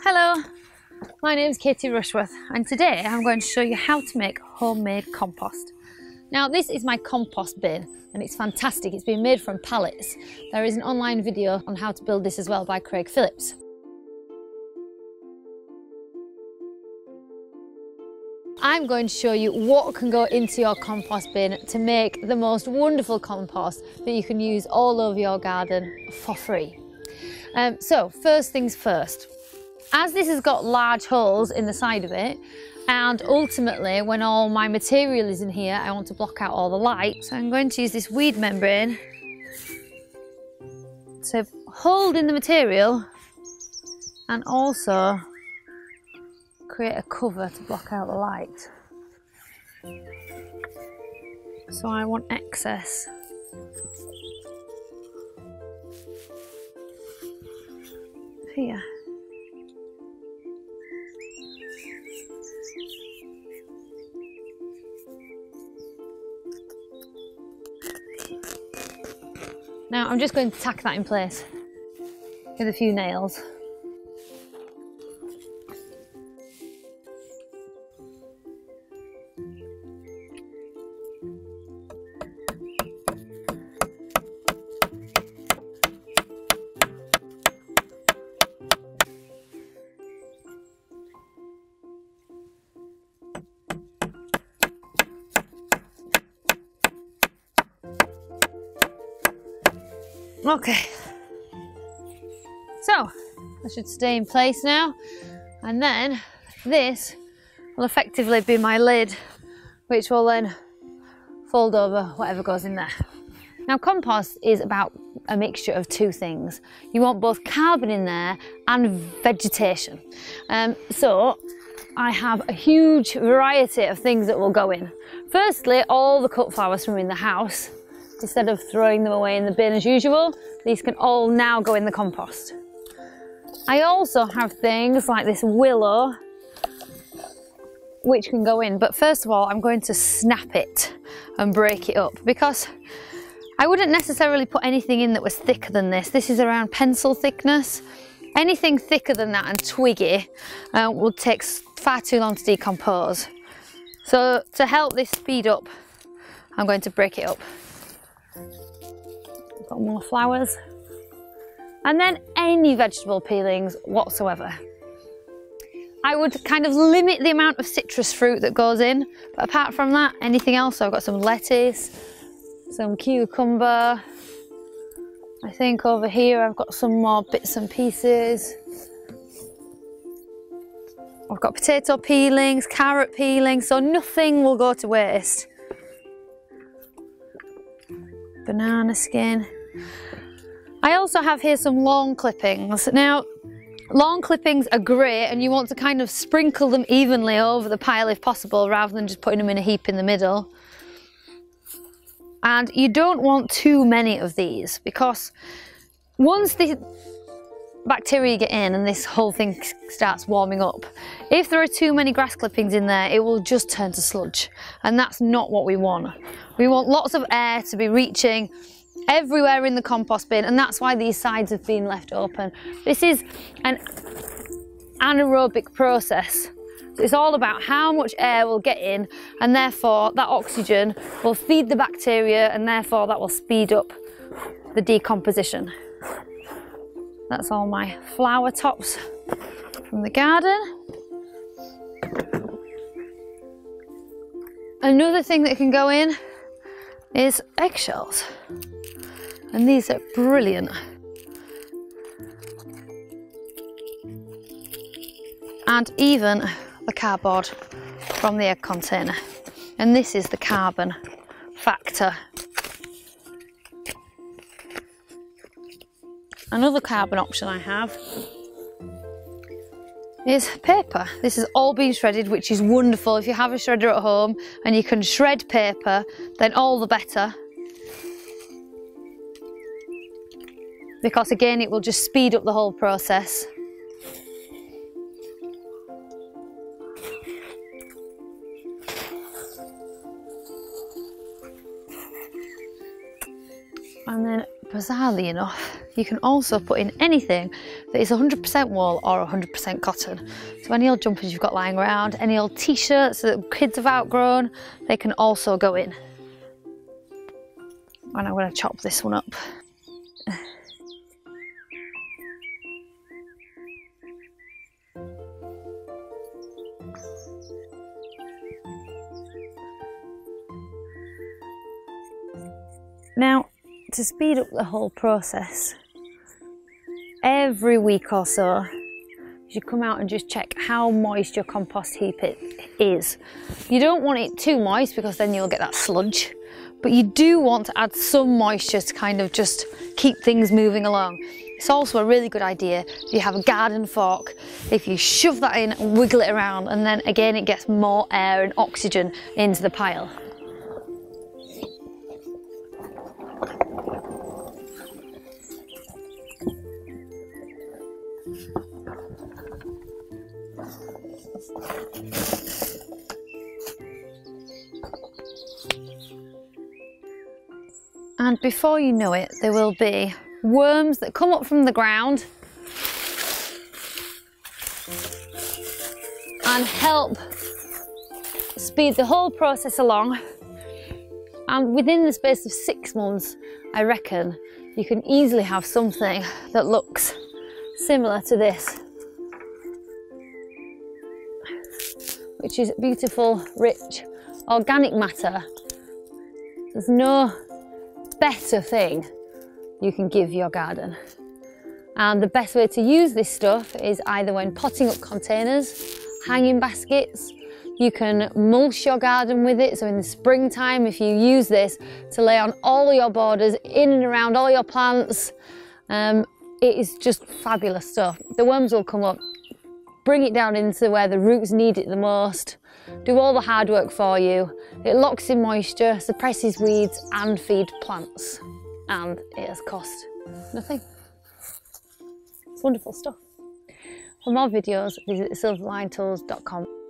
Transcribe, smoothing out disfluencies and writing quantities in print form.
Hello, my name is Katie Rushworth and today I'm going to show you how to make homemade compost. Now this is my compost bin and it's fantastic. It's been made from pallets. There is an online video on how to build this as well by Craig Phillips. I'm going to show you what can go into your compost bin to make the most wonderful compost that you can use all over your garden for free. So first things first. As this has got large holes in the side of it, and ultimately when all my material is in here, I want to block out all the light. So I'm going to use this weed membrane to hold in the material and also create a cover to block out the light. So I want excess. Here. Now I'm just going to tack that in place with a few nails. Okay, so that should stay in place now, and then this will effectively be my lid, which will then fold over whatever goes in there. Now compost is about a mixture of two things. You want both carbon in there and vegetation. So I have a huge variety of things that will go in. Firstly, all the cut flowers from in the house. Instead of throwing them away in the bin as usual, these can all now go in the compost. I also have things like this willow, which can go in, but first of all, I'm going to snap it and break it up because I wouldn't necessarily put anything in that was thicker than this. This is around pencil thickness. Anything thicker than that and twiggy will take far too long to decompose. So to help this speed up, I'm going to break it up. Got more flowers, and then any vegetable peelings whatsoever. I would kind of limit the amount of citrus fruit that goes in, but apart from that, anything else. So I've got some lettuce, some cucumber. I think over here I've got some more bits and pieces. I've got potato peelings, carrot peelings, so nothing will go to waste. Banana skin. I also have here some lawn clippings. Now, lawn clippings are great and you want to kind of sprinkle them evenly over the pile if possible rather than just putting them in a heap in the middle. And you don't want too many of these because once the bacteria get in and this whole thing starts warming up, if there are too many grass clippings in there, it will just turn to sludge, and that's not what we want. We want lots of air to be reaching everywhere in the compost bin, and that's why these sides have been left open. This is an anaerobic process. So it's all about how much air will get in, and therefore that oxygen will feed the bacteria, and therefore that will speed up the decomposition. That's all my flower tops from the garden. Another thing that can go in is eggshells, and these are brilliant. And even the cardboard from the egg container, and this is the carbon factor. Another carbon option I have is paper. This has all been shredded, which is wonderful. If you have a shredder at home and you can shred paper, then all the better. Because again, it will just speed up the whole process. And then bizarrely enough, you can also put in anything that is 100% wool or 100% cotton. So any old jumpers you've got lying around, any old t-shirts that kids have outgrown, they can also go in. And I'm going to chop this one up. Now, to speed up the whole process, every week or so, you should come out and just check how moist your compost heap is. You don't want it too moist because then you'll get that sludge, but you do want to add some moisture to kind of just keep things moving along. It's also a really good idea if you have a garden fork, if you shove that in and wiggle it around, and then again it gets more air and oxygen into the pile. And before you know it, there will be worms that come up from the ground and help speed the whole process along. And within the space of 6 months, I reckon you can easily have something that looks similar to this, which is beautiful, rich, organic matter. There's no better thing you can give your garden. And the best way to use this stuff is either when potting up containers, hanging baskets. You can mulch your garden with it, so in the springtime if you use this to lay on all your borders, in and around all your plants, it is just fabulous stuff. The worms will come up, bring it down into where the roots need it the most, do all the hard work for you. It locks in moisture, suppresses weeds and feed plants, and it has cost nothing. It's wonderful stuff. For more videos, visit silverlinetools.com.